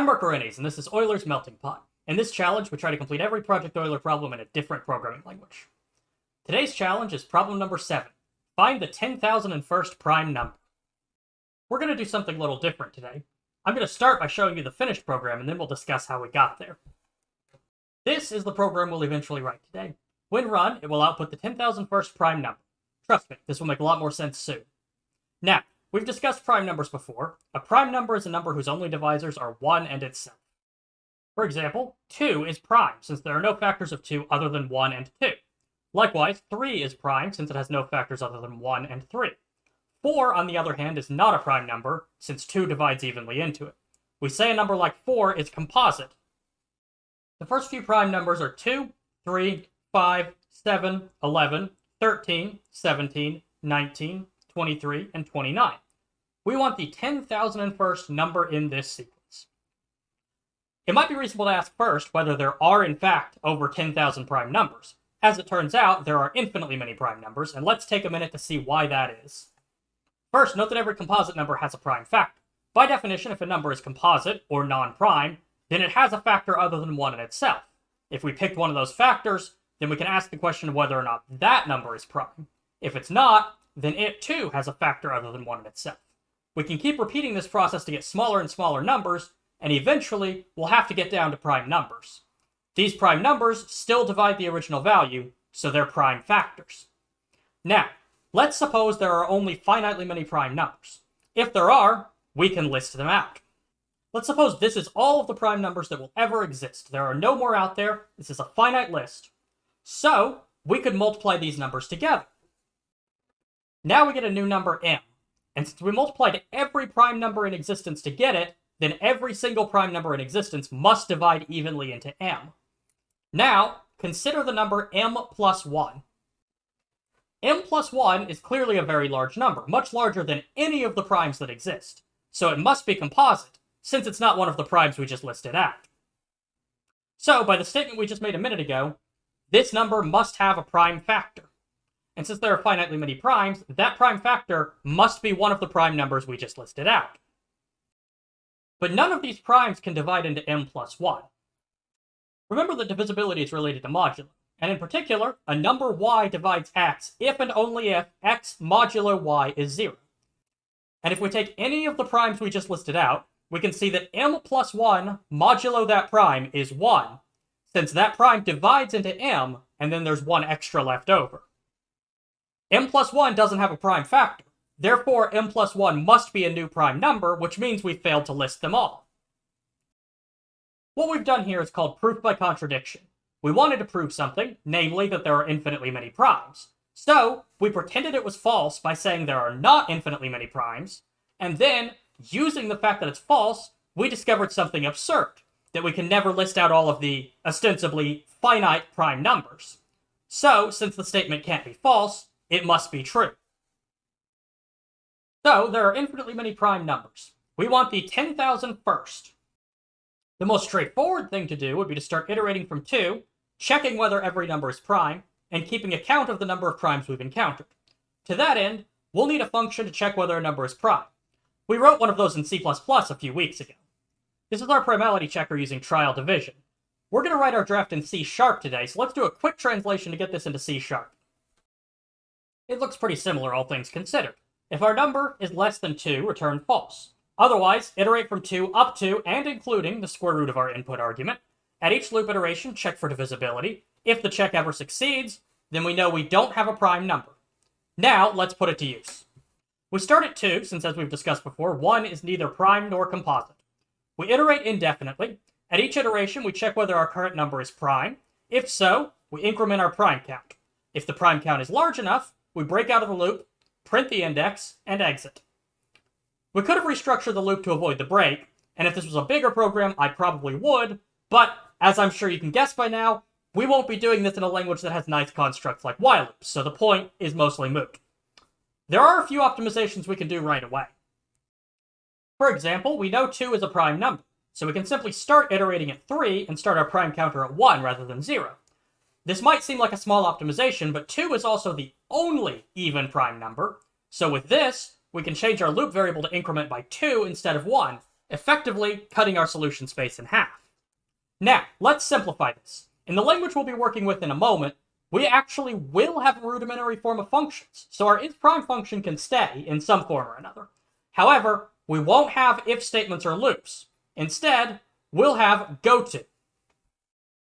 I'm Mark Arenes, and this is Euler's Melting Pot. In this challenge, we try to complete every Project Euler problem in a different programming language. Today's challenge is problem number 7. Find the 10,001st prime number. We're going to do something a little different today. I'm going to start by showing you the finished program, and then we'll discuss how we got there. This is the program we'll eventually write today. When run, it will output the 10,001st prime number. Trust me, this will make a lot more sense soon. Now, we've discussed prime numbers before. A prime number is a number whose only divisors are 1 and itself. For example, 2 is prime, since there are no factors of 2 other than 1 and 2. Likewise, 3 is prime, since it has no factors other than 1 and 3. 4, on the other hand, is not a prime number, since 2 divides evenly into it. We say a number like 4 is composite. The first few prime numbers are 2, 3, 5, 7, 11, 13, 17, 19, 23, and 29. We want the 10,001st number in this sequence. It might be reasonable to ask first whether there are in fact over 10,000 prime numbers. As it turns out, there are infinitely many prime numbers, and let's take a minute to see why that is. First, note that every composite number has a prime factor. By definition, if a number is composite, or non-prime, then it has a factor other than 1 in itself. If we picked one of those factors, then we can ask the question of whether or not that number is prime. If it's not, then it too has a factor other than 1 in itself. We can keep repeating this process to get smaller and smaller numbers, and eventually we'll have to get down to prime numbers. These prime numbers still divide the original value, so they're prime factors. Now, let's suppose there are only finitely many prime numbers. If there are, we can list them out. Let's suppose this is all of the prime numbers that will ever exist. There are no more out there. This is a finite list. So, we could multiply these numbers together. Now we get a new number m. And since we multiplied every prime number in existence to get it, then every single prime number in existence must divide evenly into m. Now, consider the number m plus 1. M plus 1 is clearly a very large number, much larger than any of the primes that exist. So it must be composite, since it's not one of the primes we just listed out. So, by the statement we just made a minute ago, this number must have a prime factor. And since there are finitely many primes, that prime factor must be one of the prime numbers we just listed out. But none of these primes can divide into m plus 1. Remember that divisibility is related to modulo, and in particular, a number y divides x if and only if x modulo y is 0. And if we take any of the primes we just listed out, we can see that m plus 1 modulo that prime is 1, since that prime divides into m, and then there's 1 extra left over. M plus 1 doesn't have a prime factor. Therefore, m plus 1 must be a new prime number, which means we failed to list them all. What we've done here is called proof by contradiction. We wanted to prove something, namely that there are infinitely many primes. So, we pretended it was false by saying there are not infinitely many primes, and then, using the fact that it's false, we discovered something absurd, that we can never list out all of the ostensibly finite prime numbers. So, since the statement can't be false, it must be true. So, there are infinitely many prime numbers. We want the 10,001st. The most straightforward thing to do would be to start iterating from 2, checking whether every number is prime, and keeping account of the number of primes we've encountered. To that end, we'll need a function to check whether a number is prime. We wrote one of those in C++ a few weeks ago. This is our primality checker using trial division. We're going to write our draft in C# today, so let's do a quick translation to get this into C#. It looks pretty similar, all things considered. If our number is less than 2, return false. Otherwise, iterate from 2 up to and including the square root of our input argument. At each loop iteration, check for divisibility. If the check ever succeeds, then we know we don't have a prime number. Now, let's put it to use. We start at 2, since as we've discussed before, 1 is neither prime nor composite. We iterate indefinitely. At each iteration, we check whether our current number is prime. If so, we increment our prime count. If the prime count is large enough, we break out of the loop, print the index, and exit. We could have restructured the loop to avoid the break, and if this was a bigger program, I probably would, but as I'm sure you can guess by now, we won't be doing this in a language that has nice constructs like while loops, so the point is mostly moot. There are a few optimizations we can do right away. For example, we know 2 is a prime number, so we can simply start iterating at 3 and start our prime counter at 1 rather than 0. This might seem like a small optimization, but 2 is also the only even prime number, so with this, we can change our loop variable to increment by 2 instead of 1, effectively cutting our solution space in half. Now, let's simplify this. In the language we'll be working with in a moment, we actually will have a rudimentary form of functions, so our isPrime function can stay in some form or another. However, we won't have if statements or loops. Instead, we'll have goto.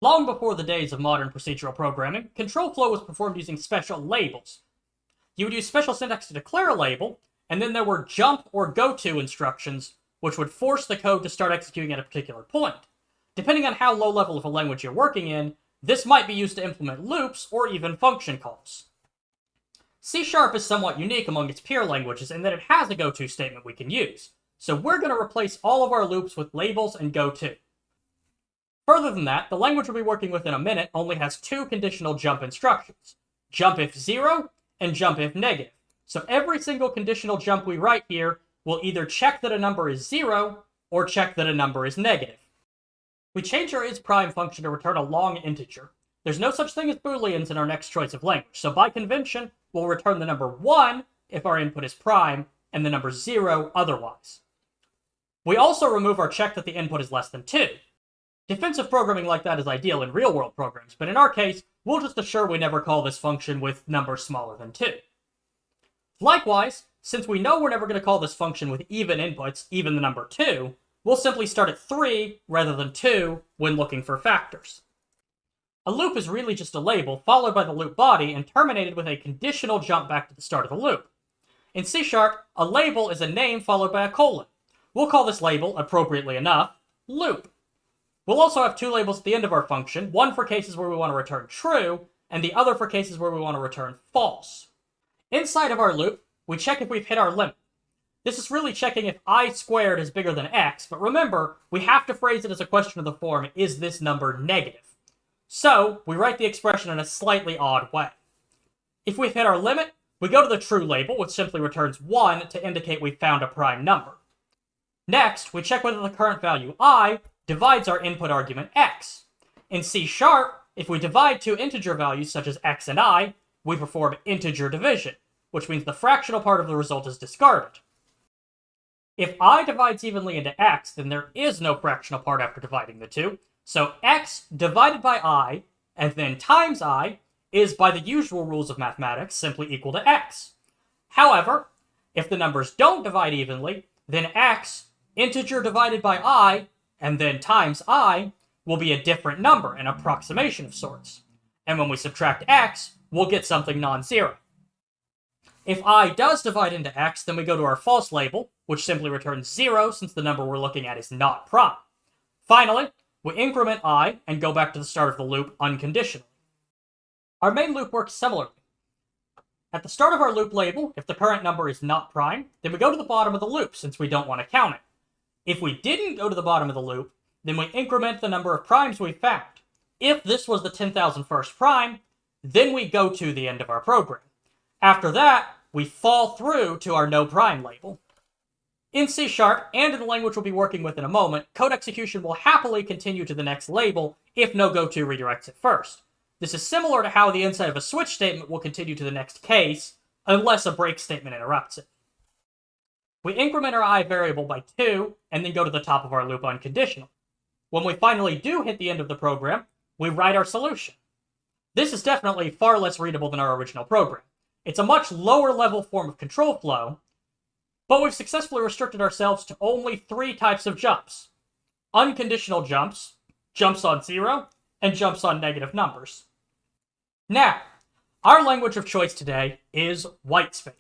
Long before the days of modern procedural programming, control flow was performed using special labels. You would use special syntax to declare a label, and then there were jump or goto instructions, which would force the code to start executing at a particular point. Depending on how low level of a language you're working in, this might be used to implement loops or even function calls. C# is somewhat unique among its peer languages in that it has a goto statement we can use, so we're going to replace all of our loops with labels and goto. Further than that, the language we'll be working with in a minute only has two conditional jump instructions, jump if 0 and jump if negative. So every single conditional jump we write here will either check that a number is 0 or check that a number is negative. We change our isPrime function to return a long integer. There's no such thing as booleans in our next choice of language, so by convention, we'll return the number 1 if our input is prime, and the number 0 otherwise. We also remove our check that the input is less than 2. Defensive programming like that is ideal in real-world programs, but in our case, we'll just assure we never call this function with numbers smaller than 2. Likewise, since we know we're never going to call this function with even inputs, even the number 2, we'll simply start at 3 rather than 2 when looking for factors. A loop is really just a label followed by the loop body and terminated with a conditional jump back to the start of the loop. In C#, a label is a name followed by a colon. We'll call this label, appropriately enough, loop. We'll also have two labels at the end of our function, one for cases where we want to return true, and the other for cases where we want to return false. Inside of our loop, we check if we've hit our limit. This is really checking if I squared is bigger than x, but remember, we have to phrase it as a question of the form, is this number negative? So, we write the expression in a slightly odd way. If we've hit our limit, we go to the true label, which simply returns 1 to indicate we've found a prime number. Next, we check whether the current value I divides our input argument x. In C#, if we divide two integer values such as x and I, we perform integer division, which means the fractional part of the result is discarded. If I divides evenly into x, then there is no fractional part after dividing the two, so x divided by I, and then times I, is by the usual rules of mathematics simply equal to x. However, if the numbers don't divide evenly, then x, integer divided by I, and then times I, will be a different number, an approximation of sorts. And when we subtract x, we'll get something non-zero. If I does divide into x, then we go to our false label, which simply returns 0 since the number we're looking at is not prime. Finally, we increment I and go back to the start of the loop unconditionally. Our main loop works similarly. At the start of our loop label, if the current number is not prime, then we go to the bottom of the loop since we don't want to count it. If we didn't go to the bottom of the loop, then we increment the number of primes we found. If this was the 10,001st prime, then we go to the end of our program. After that, we fall through to our no prime label. In C# and in the language we'll be working with in a moment, code execution will happily continue to the next label if no goto redirects it first. This is similar to how the inside of a switch statement will continue to the next case, unless a break statement interrupts it. We increment our I variable by 2, and then go to the top of our loop unconditional. When we finally do hit the end of the program, we write our solution. This is definitely far less readable than our original program. It's a much lower level form of control flow, but we've successfully restricted ourselves to only 3 types of jumps. Unconditional jumps, jumps on 0, and jumps on negative numbers. Now, our language of choice today is Whitespace.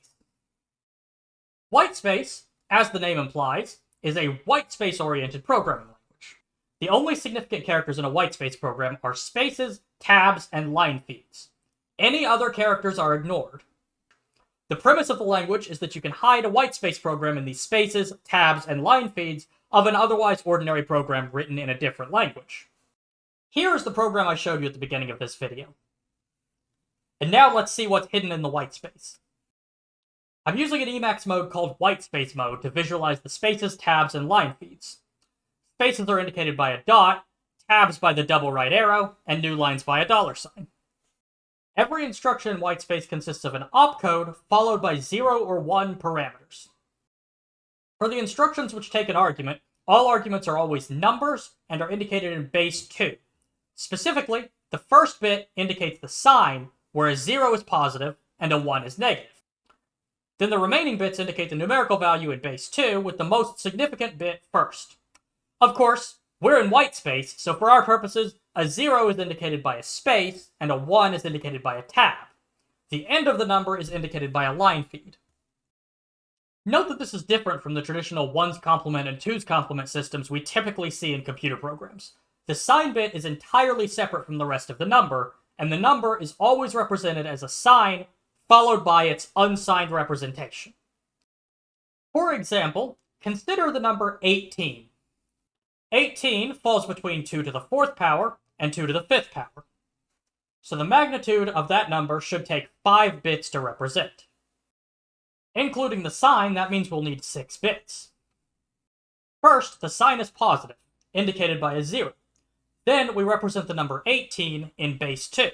Whitespace, as the name implies, is a whitespace-oriented programming language. The only significant characters in a whitespace program are spaces, tabs, and line feeds. Any other characters are ignored. The premise of the language is that you can hide a whitespace program in these spaces, tabs, and line feeds of an otherwise ordinary program written in a different language. Here is the program I showed you at the beginning of this video. And now let's see what's hidden in the whitespace. I'm using an Emacs mode called Whitespace mode to visualize the spaces, tabs, and line feeds. Spaces are indicated by a dot, tabs by the double right arrow, and new lines by a $sign. Every instruction in Whitespace consists of an opcode followed by 0 or 1 parameters. For the instructions which take an argument, all arguments are always numbers and are indicated in base 2. Specifically, the first bit indicates the sign, where a 0 is positive and a 1 is negative. Then the remaining bits indicate the numerical value in base 2, with the most significant bit first. Of course, we're in Whitespace, so for our purposes, a 0 is indicated by a space, and a 1 is indicated by a tab. The end of the number is indicated by a line feed. Note that this is different from the traditional 1's complement and 2's complement systems we typically see in computer programs. The sign bit is entirely separate from the rest of the number, and the number is always represented as a sign followed by its unsigned representation. For example, consider the number 18. 18 falls between 2 to the 4th power and 2 to the 5th power. So the magnitude of that number should take 5 bits to represent. Including the sign, that means we'll need 6 bits. First, the sign is positive, indicated by a 0. Then we represent the number 18 in base 2.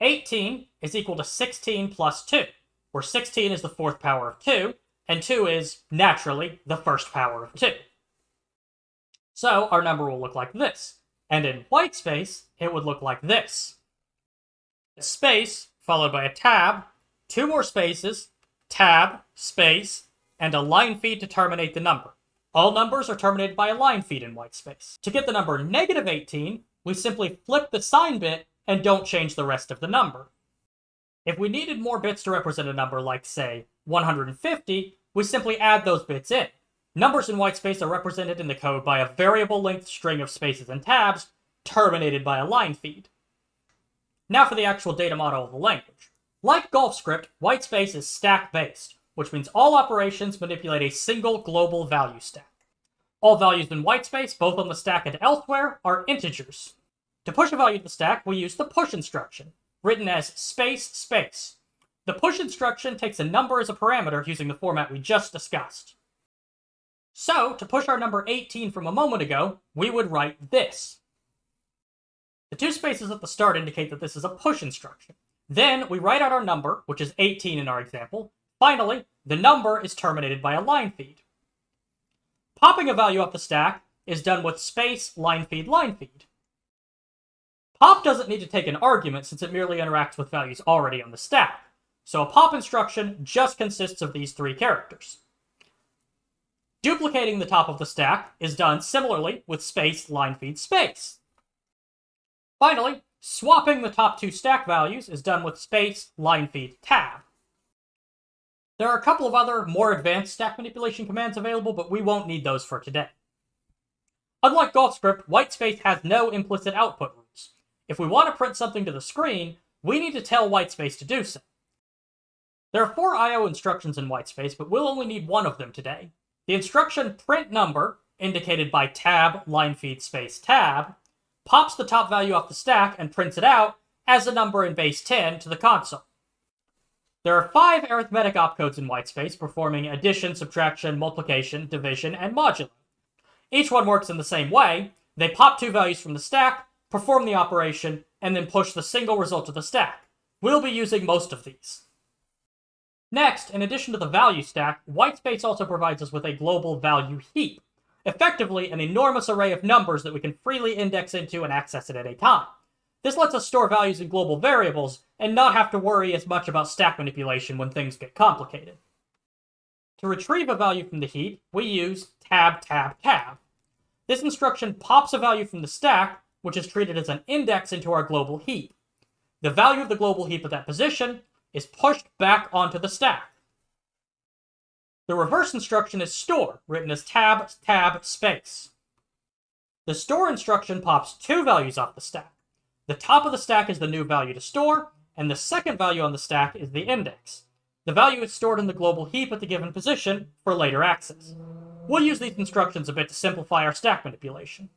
18 is equal to 16 plus 2, where 16 is the 4th power of 2, and 2 is, naturally, the 1st power of 2. So our number will look like this, and in Whitespace, it would look like this. A space, followed by a tab, 2 more spaces, tab, space, and a line feed to terminate the number. All numbers are terminated by a line feed in Whitespace. To get the number negative 18, we simply flip the sign bit and don't change the rest of the number. If we needed more bits to represent a number like, say, 150, we simply add those bits in. Numbers in Whitespace are represented in the code by a variable length string of spaces and tabs, terminated by a line feed. Now for the actual data model of the language. Like GolfScript, Whitespace is stack-based, which means all operations manipulate a single global value stack. All values in Whitespace, both on the stack and elsewhere, are integers. To push a value to the stack, we use the push instruction, written as space space. The push instruction takes a number as a parameter using the format we just discussed. So, to push our number 18 from a moment ago, we would write this. The 2 spaces at the start indicate that this is a push instruction. Then, we write out our number, which is 18 in our example. Finally, the number is terminated by a line feed. Popping a value up the stack is done with space line feed line feed. Pop doesn't need to take an argument since it merely interacts with values already on the stack. So a pop instruction just consists of these 3 characters. Duplicating the top of the stack is done similarly with space line feed space. Finally, swapping the top 2 stack values is done with space line feed tab. There are a couple of other more advanced stack manipulation commands available, but we won't need those for today. Unlike GolfScript, Whitespace has no implicit output rules. If we want to print something to the screen, we need to tell Whitespace to do so. There are 4 I/O instructions in Whitespace, but we'll only need one of them today. The instruction print number, indicated by tab line feed space tab, pops the top value off the stack and prints it out as a number in base 10 to the console. There are 5 arithmetic opcodes in Whitespace performing addition, subtraction, multiplication, division, and modulo. Each one works in the same way. They pop 2 values from the stack, perform the operation, and then push the single result to the stack. We'll be using most of these. Next, in addition to the value stack, Whitespace also provides us with a global value heap, effectively an enormous array of numbers that we can freely index into and access at any time. This lets us store values in global variables and not have to worry as much about stack manipulation when things get complicated. To retrieve a value from the heap, we use tab tab tab. This instruction pops a value from the stack, which is treated as an index into our global heap. The value of the global heap at that position is pushed back onto the stack. The reverse instruction is store, written as tab tab space. The store instruction pops 2 values off the stack. The top of the stack is the new value to store, and the second value on the stack is the index. The value is stored in the global heap at the given position for later access. We'll use these instructions a bit to simplify our stack manipulation.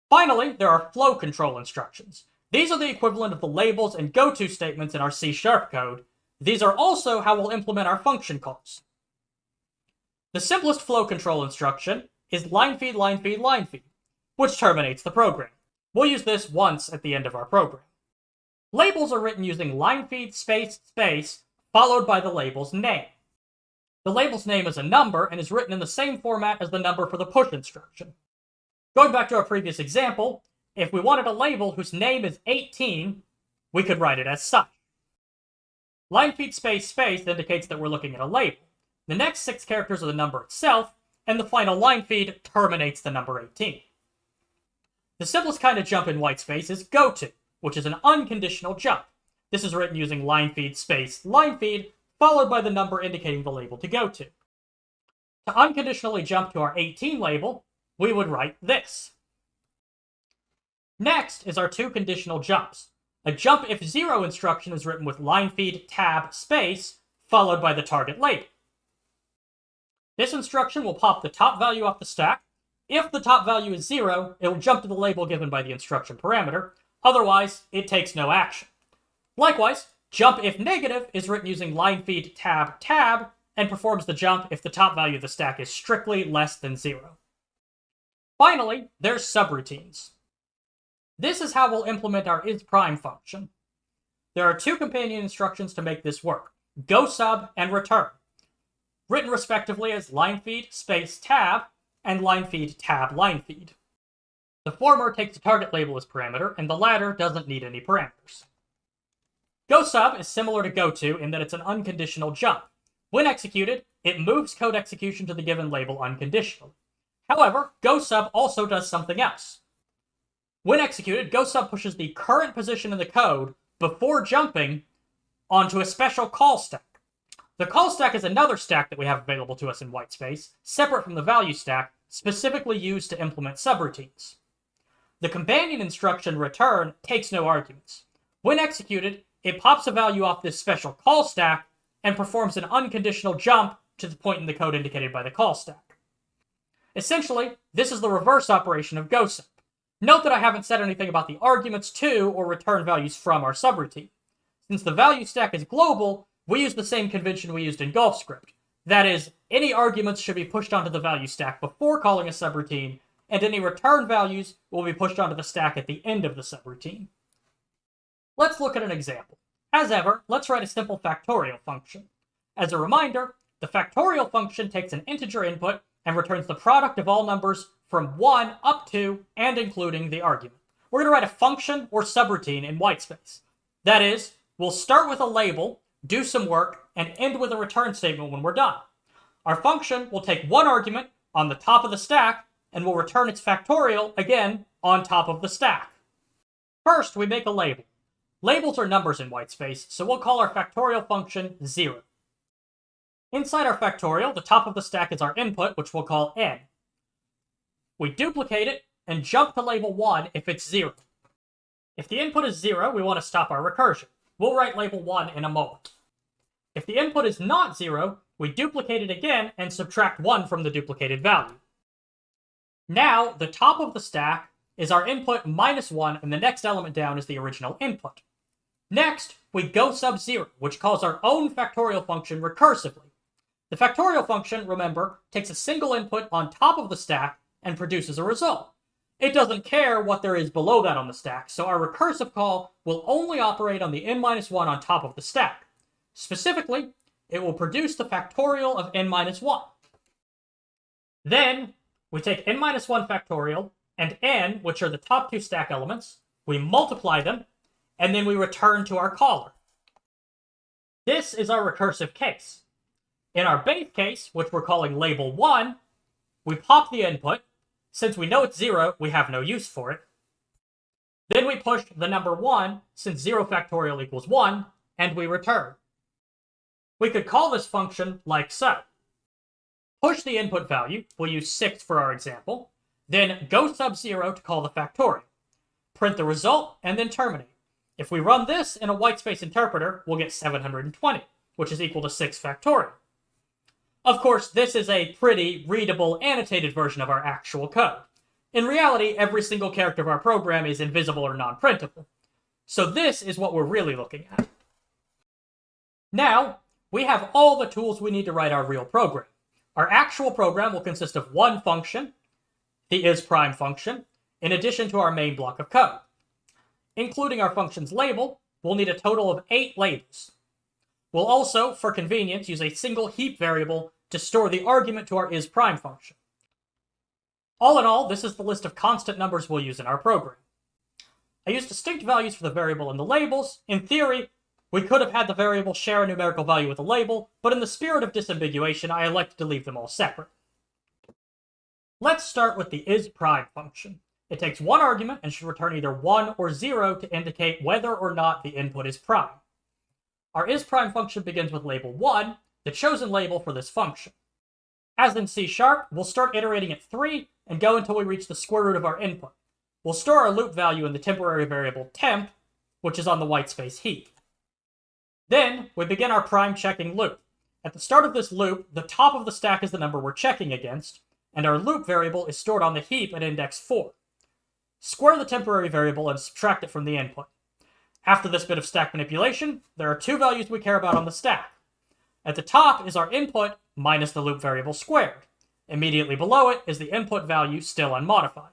Finally, there are flow control instructions. These are the equivalent of the labels and goto statements in our C# code. These are also how we'll implement our function calls. The simplest flow control instruction is line feed line feed line feed, which terminates the program. We'll use this once at the end of our program. Labels are written using line feed space space followed by the label's name. The label's name is a number and is written in the same format as the number for the push instruction. Going back to our previous example, if we wanted a label whose name is 18, we could write it as such. Line feed space space indicates that we're looking at a label. The next 6 characters are the number itself, and the final line feed terminates the number 18. The simplest kind of jump in Whitespace is goTo, which is an unconditional jump. This is written using line feed space line feed, followed by the number indicating the label to go to. To unconditionally jump to our 18 label, we would write this. Next is our 2 conditional jumps. A jump if 0 instruction is written with line feed tab space, followed by the target label. This instruction will pop the top value off the stack. If the top value is 0, it will jump to the label given by the instruction parameter. Otherwise, it takes no action. Likewise, jump if negative is written using line feed tab tab and performs the jump if the top value of the stack is strictly less than 0. Finally, there's subroutines. This is how we'll implement our isPrime function. There are 2 companion instructions to make this work, goSub and return, written respectively as linefeed space tab and linefeed tab linefeed. The former takes the target label as parameter, and the latter doesn't need any parameters. goSub is similar to goTo in that it's an unconditional jump. When executed, it moves code execution to the given label unconditionally. However, goSub also does something else. When executed, goSub pushes the current position in the code before jumping onto a special call stack. The call stack is another stack that we have available to us in Whitespace, separate from the value stack, specifically used to implement subroutines. The companion instruction return takes no arguments. When executed, it pops a value off this special call stack and performs an unconditional jump to the point in the code indicated by the call stack. Essentially, this is the reverse operation of goSub. Note that I haven't said anything about the arguments to or return values from our subroutine. Since the value stack is global, we use the same convention we used in GulfScript. That is, any arguments should be pushed onto the value stack before calling a subroutine, and any return values will be pushed onto the stack at the end of the subroutine. Let's look at an example. As ever, let's write a simple factorial function. As a reminder, the factorial function takes an integer input and returns the product of all numbers from 1 up to and including the argument. We're going to write a function or subroutine in Whitespace. That is, we'll start with a label, do some work, and end with a return statement when we're done. Our function will take one argument on the top of the stack and will return its factorial, again, on top of the stack. First, we make a label. Labels are numbers in Whitespace, so we'll call our factorial function 0. Inside our factorial, the top of the stack is our input, which we'll call n. We duplicate it and jump to label 1 if it's 0. If the input is 0, we want to stop our recursion. We'll write label 1 in a moment. If the input is not 0, we duplicate it again and subtract 1 from the duplicated value. Now, the top of the stack is our input minus 1, and the next element down is the original input. Next, we goSub 0, which calls our own factorial function recursively. The factorial function, remember, takes a single input on top of the stack and produces a result. It doesn't care what there is below that on the stack, so our recursive call will only operate on the n-1 on top of the stack. Specifically, it will produce the factorial of n-1. Then, we take n-1 factorial and n, which are the top 2 stack elements, we multiply them, and then we return to our caller. This is our recursive case. In our base case, which we're calling label 1, we pop the input. Since we know it's 0, we have no use for it. Then we push the number 1, since 0 factorial equals 1, and we return. We could call this function like so. Push the input value, we'll use 6 for our example, then goSub 0 to call the factorial. Print the result, and then terminate. If we run this in a Whitespace interpreter, we'll get 720, which is equal to 6 factorial. Of course, this is a pretty readable, annotated version of our actual code. In reality, every single character of our program is invisible or non-printable. So this is what we're really looking at. Now, we have all the tools we need to write our real program. Our actual program will consist of one function, the isPrime function, in addition to our main block of code. Including our function's label, we'll need a total of 8 labels. We'll also, for convenience, use a single heap variable to store the argument to our isPrime function. All in all, this is the list of constant numbers we'll use in our program. I used distinct values for the variable and the labels. In theory, we could have had the variable share a numerical value with a label, but in the spirit of disambiguation, I elected to leave them all separate. Let's start with the isPrime function. It takes one argument and should return either 1 or 0 to indicate whether or not the input is prime. Our isPrime function begins with label 1, the chosen label for this function. As in C#, we'll start iterating at 3 and go until we reach the square root of our input. We'll store our loop value in the temporary variable temp, which is on the whitespace heap. Then, we begin our prime checking loop. At the start of this loop, the top of the stack is the number we're checking against, and our loop variable is stored on the heap at index 4. Square the temporary variable and subtract it from the input. After this bit of stack manipulation, there are two values we care about on the stack. At the top is our input minus the loop variable squared. Immediately below it is the input value still unmodified.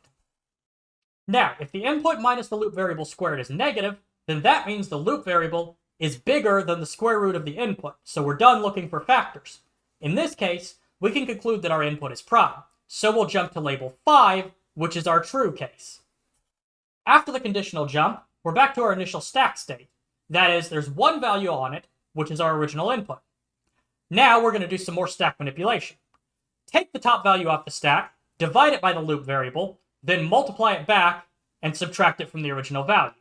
Now, if the input minus the loop variable squared is negative, then that means the loop variable is bigger than the square root of the input, so we're done looking for factors. In this case, we can conclude that our input is prime, so we'll jump to label 5, which is our true case. After the conditional jump, we're back to our initial stack state. That is, there's one value on it, which is our original input. Now we're going to do some more stack manipulation. Take the top value off the stack, divide it by the loop variable, then multiply it back and subtract it from the original value.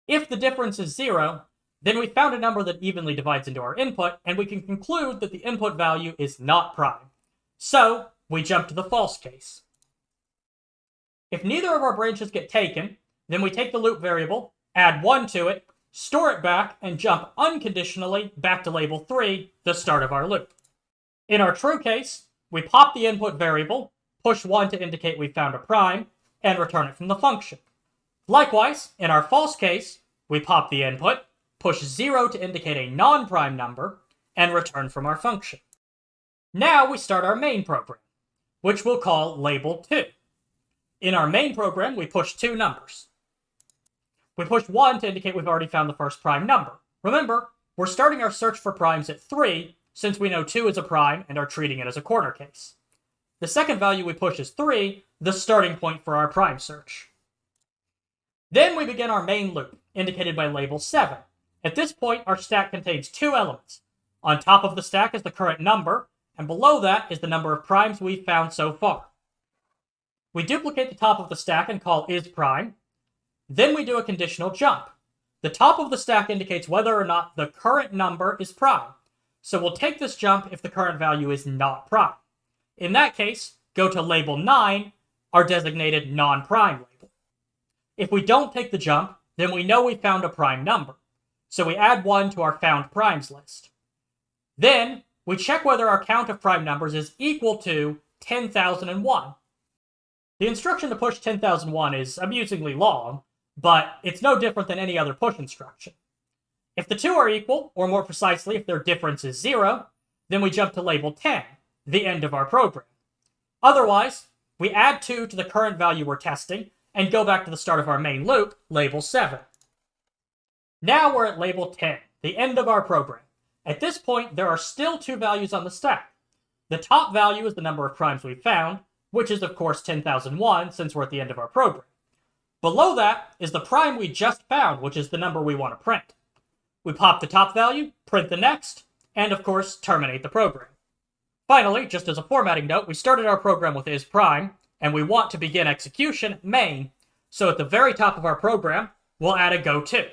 If the difference is 0, then we found a number that evenly divides into our input, and we can conclude that the input value is not prime. So, we jump to the false case. If neither of our branches get taken, then we take the loop variable, add 1 to it, store it back, and jump unconditionally back to label 3, the start of our loop. In our true case, we pop the input variable, push 1 to indicate we found a prime, and return it from the function. Likewise, in our false case, we pop the input, push 0 to indicate a non-prime number, and return from our function. Now we start our main program, which we'll call label 2. In our main program, we push two numbers. We push 1 to indicate we've already found the first prime number. Remember, we're starting our search for primes at 3, since we know 2 is a prime and are treating it as a corner case. The second value we push is 3, the starting point for our prime search. Then we begin our main loop, indicated by label 7. At this point, our stack contains two elements. On top of the stack is the current number, and below that is the number of primes we've found so far. We duplicate the top of the stack and call isPrime. Then we do a conditional jump. The top of the stack indicates whether or not the current number is prime. So we'll take this jump if the current value is not prime. In that case, go to label 9, our designated non-prime label. If we don't take the jump, then we know we found a prime number. So we add 1 to our found primes list. Then, we check whether our count of prime numbers is equal to 10,001. The instruction to push 10,001 is amusingly long, but it's no different than any other push instruction. If the two are equal, or more precisely, if their difference is 0, then we jump to label 10, the end of our program. Otherwise, we add 2 to the current value we're testing, and go back to the start of our main loop, label 7. Now we're at label 10, the end of our program. At this point, there are still two values on the stack. The top value is the number of primes we've found, which is of course 10,001 since we're at the end of our program. Below that is the prime we just found, which is the number we want to print. We pop the top value, print the next, and of course terminate the program. Finally, just as a formatting note, we started our program with isPrime, and we want to begin execution at main, so at the very top of our program, we'll add a go-to.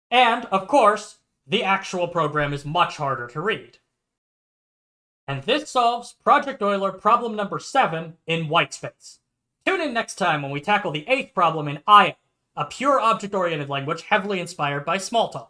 And, of course, the actual program is much harder to read. And this solves Project Euler problem number 7 in Whitespace. Tune in next time when we tackle the 8th problem in IO, a pure object-oriented language heavily inspired by Smalltalk.